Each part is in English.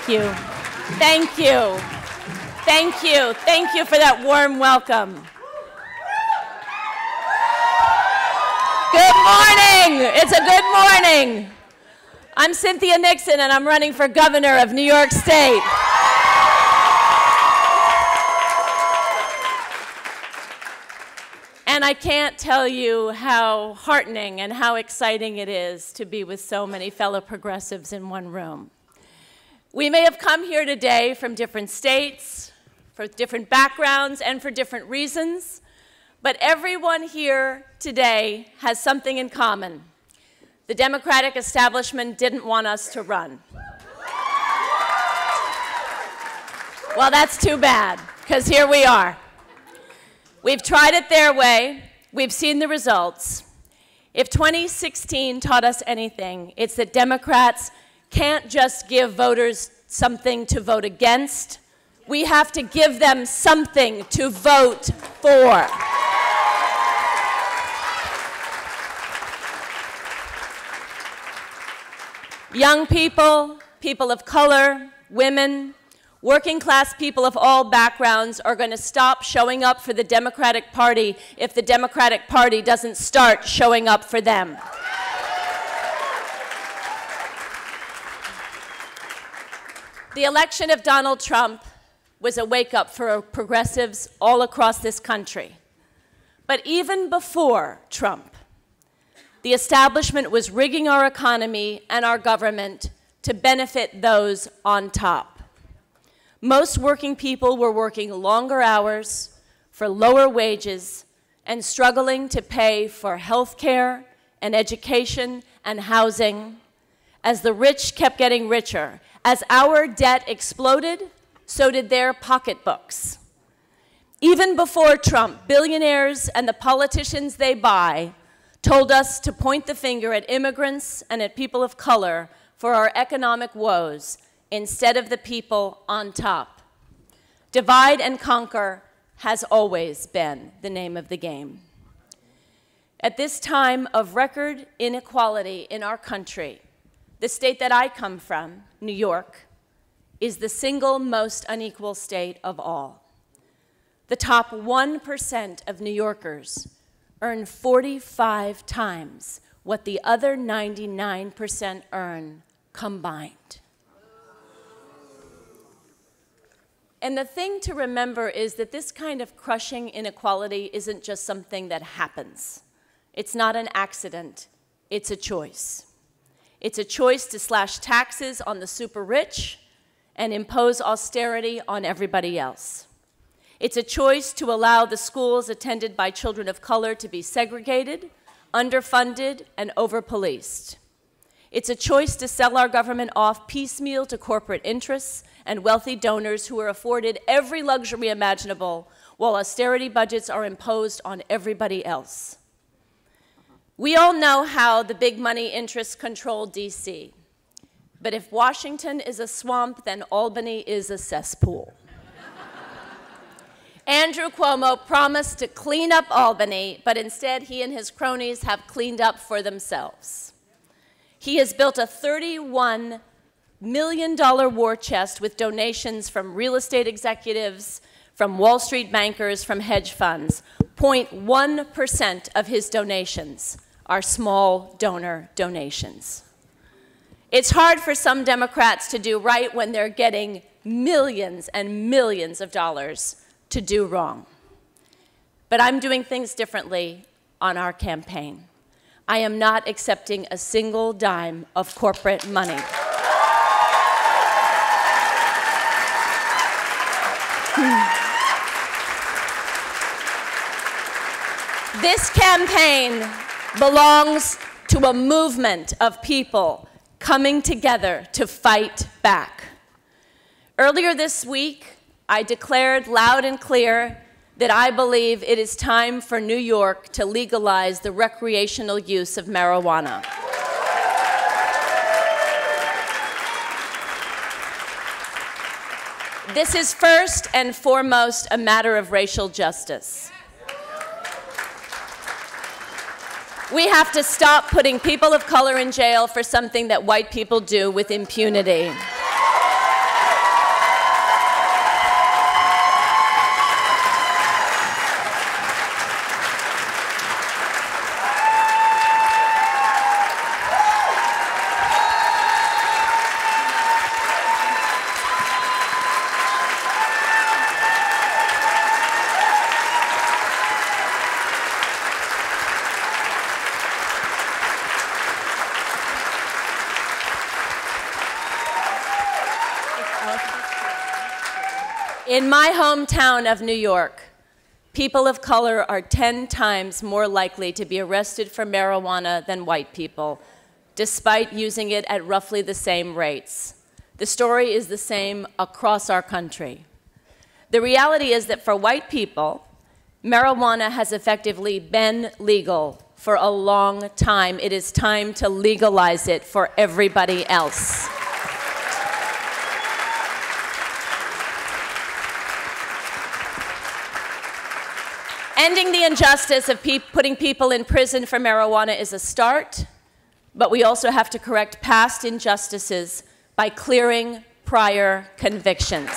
Thank you. Thank you. Thank you. Thank you for that warm welcome. Good morning. It's a good morning. I'm Cynthia Nixon, and I'm running for governor of New York State. And I can't tell you how heartening and how exciting it is to be with so many fellow progressives in one room. We may have come here today from different states, for different backgrounds, and for different reasons, but everyone here today has something in common. The Democratic establishment didn't want us to run. Well, that's too bad, because here we are. We've tried it their way. We've seen the results. If 2016 taught us anything, it's that Democrats can't just give voters something to vote against. We have to give them something to vote for. Young people, people of color, women, working class people of all backgrounds are going to stop showing up for the Democratic Party if the Democratic Party doesn't start showing up for them. The election of Donald Trump was a wake-up for progressives all across this country. But even before Trump, the establishment was rigging our economy and our government to benefit those on top. Most working people were working longer hours for lower wages and struggling to pay for health care and education and housing as the rich kept getting richer. As our debt exploded, so did their pocketbooks. Even before Trump, billionaires and the politicians they buy told us to point the finger at immigrants and at people of color for our economic woes instead of the people on top. Divide and conquer has always been the name of the game. At this time of record inequality in our country, the state that I come from, New York, is the single most unequal state of all. The top 1% of New Yorkers earn 45 times what the other 99% earn combined. And the thing to remember is that this kind of crushing inequality isn't just something that happens. It's not an accident, it's a choice. It's a choice to slash taxes on the super rich and impose austerity on everybody else. It's a choice to allow the schools attended by children of color to be segregated, underfunded, and over-policed. It's a choice to sell our government off piecemeal to corporate interests and wealthy donors who are afforded every luxury imaginable while austerity budgets are imposed on everybody else. We all know how the big money interests control D.C. But if Washington is a swamp, then Albany is a cesspool. Andrew Cuomo promised to clean up Albany, but instead he and his cronies have cleaned up for themselves. He has built a $31 million war chest with donations from real estate executives, from Wall Street bankers, from hedge funds. 0.1% of his donations are small donor donations. It's hard for some Democrats to do right when they're getting millions and millions of dollars to do wrong. But I'm doing things differently on our campaign. I am not accepting a single dime of corporate money. This campaign belongs to a movement of people coming together to fight back. Earlier this week, I declared loud and clear that I believe it is time for New York to legalize the recreational use of marijuana. This is first and foremost a matter of racial justice. We have to stop putting people of color in jail for something that white people do with impunity. In my hometown of New York, people of color are 10 times more likely to be arrested for marijuana than white people, despite using it at roughly the same rates. The story is the same across our country. The reality is that for white people, marijuana has effectively been legal for a long time. It is time to legalize it for everybody else. Ending the injustice of putting people in prison for marijuana is a start, but we also have to correct past injustices by clearing prior convictions.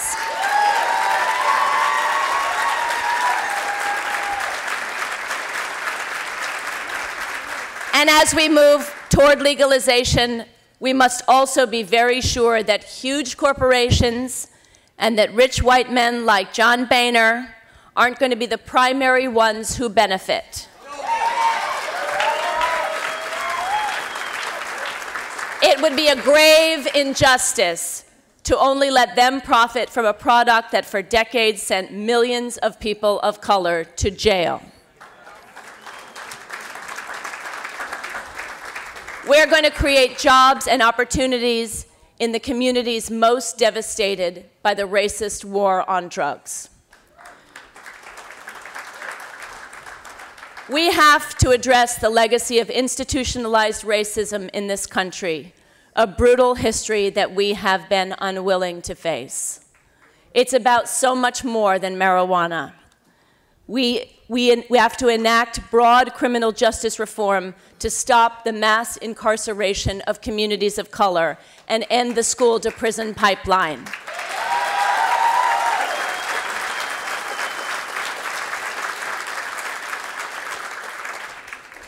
And as we move toward legalization, we must also be very sure that huge corporations and that rich white men like John Boehner aren't going to be the primary ones who benefit. It would be a grave injustice to only let them profit from a product that for decades sent millions of people of color to jail. We're going to create jobs and opportunities in the communities most devastated by the racist war on drugs. We have to address the legacy of institutionalized racism in this country, a brutal history that we have been unwilling to face. It's about so much more than marijuana. We have to enact broad criminal justice reform to stop the mass incarceration of communities of color and end the school-to-prison pipeline.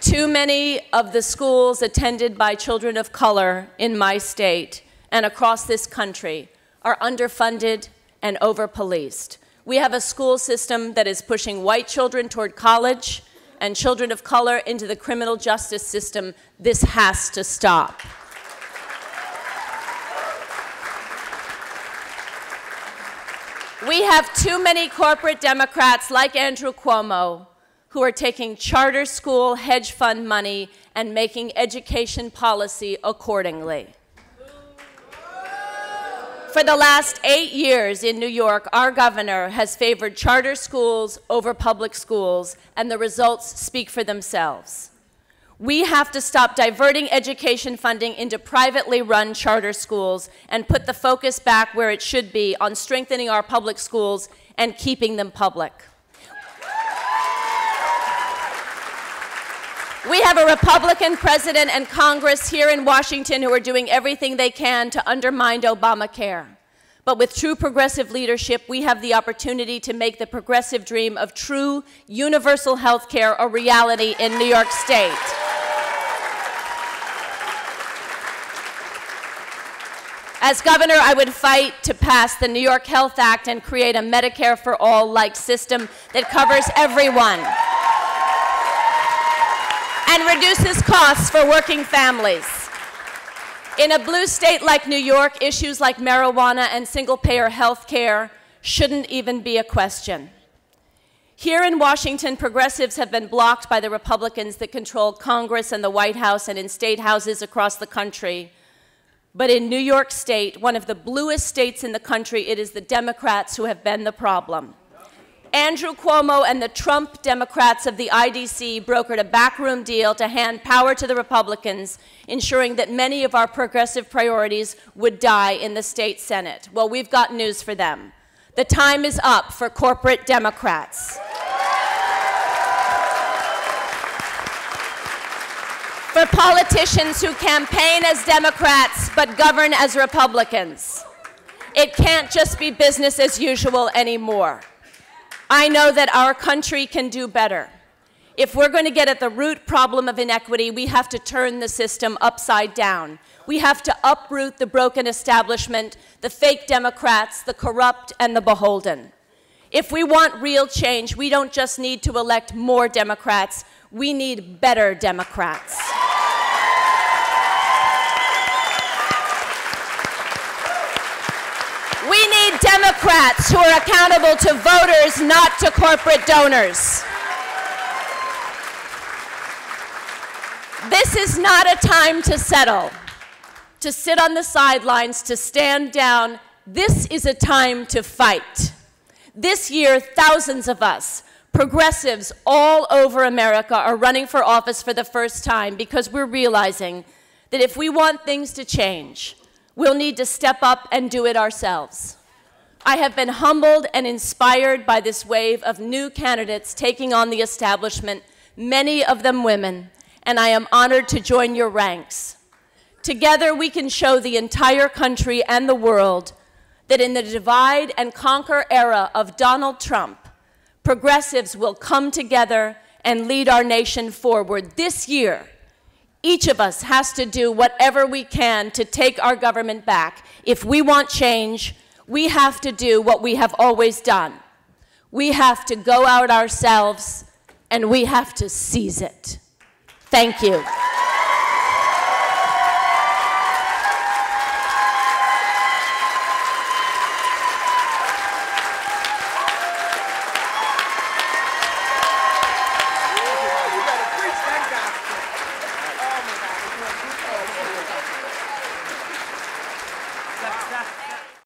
Too many of the schools attended by children of color in my state and across this country are underfunded and over-policed. We have a school system that is pushing white children toward college and children of color into the criminal justice system. This has to stop. We have too many corporate Democrats like Andrew Cuomo who are taking charter school hedge fund money and making education policy accordingly. For the last 8 years in New York, our governor has favored charter schools over public schools, and the results speak for themselves. We have to stop diverting education funding into privately run charter schools and put the focus back where it should be on strengthening our public schools and keeping them public. We have a Republican president and Congress here in Washington who are doing everything they can to undermine Obamacare. But with true progressive leadership, we have the opportunity to make the progressive dream of true universal health care a reality in New York State. As governor, I would fight to pass the New York Health Act and create a Medicare for All-like system that covers everyone and reduces costs for working families. In a blue state like New York, issues like marijuana and single-payer health care shouldn't even be a question. Here in Washington, progressives have been blocked by the Republicans that control Congress and the White House and in state houses across the country. But in New York State, one of the bluest states in the country, it is the Democrats who have been the problem. Andrew Cuomo and the Trump Democrats of the IDC brokered a backroom deal to hand power to the Republicans, ensuring that many of our progressive priorities would die in the state Senate. Well, we've got news for them. The time is up for corporate Democrats. For politicians who campaign as Democrats but govern as Republicans. It can't just be business as usual anymore. I know that our country can do better. If we're going to get at the root problem of inequity, we have to turn the system upside down. We have to uproot the broken establishment, the fake Democrats, the corrupt, and the beholden. If we want real change, we don't just need to elect more Democrats, we need better Democrats. We need Democrats Democrats who are accountable to voters, not to corporate donors. This is not a time to settle, to sit on the sidelines, to stand down. This is a time to fight. This year, thousands of us, progressives all over America, are running for office for the first time because we're realizing that if we want things to change, we'll need to step up and do it ourselves. I have been humbled and inspired by this wave of new candidates taking on the establishment, many of them women, and I am honored to join your ranks. Together, we can show the entire country and the world that in the divide and conquer era of Donald Trump, progressives will come together and lead our nation forward. This year, each of us has to do whatever we can to take our government back. If we want change, we have to do what we have always done. We have to go out ourselves, and we have to seize it. Thank you.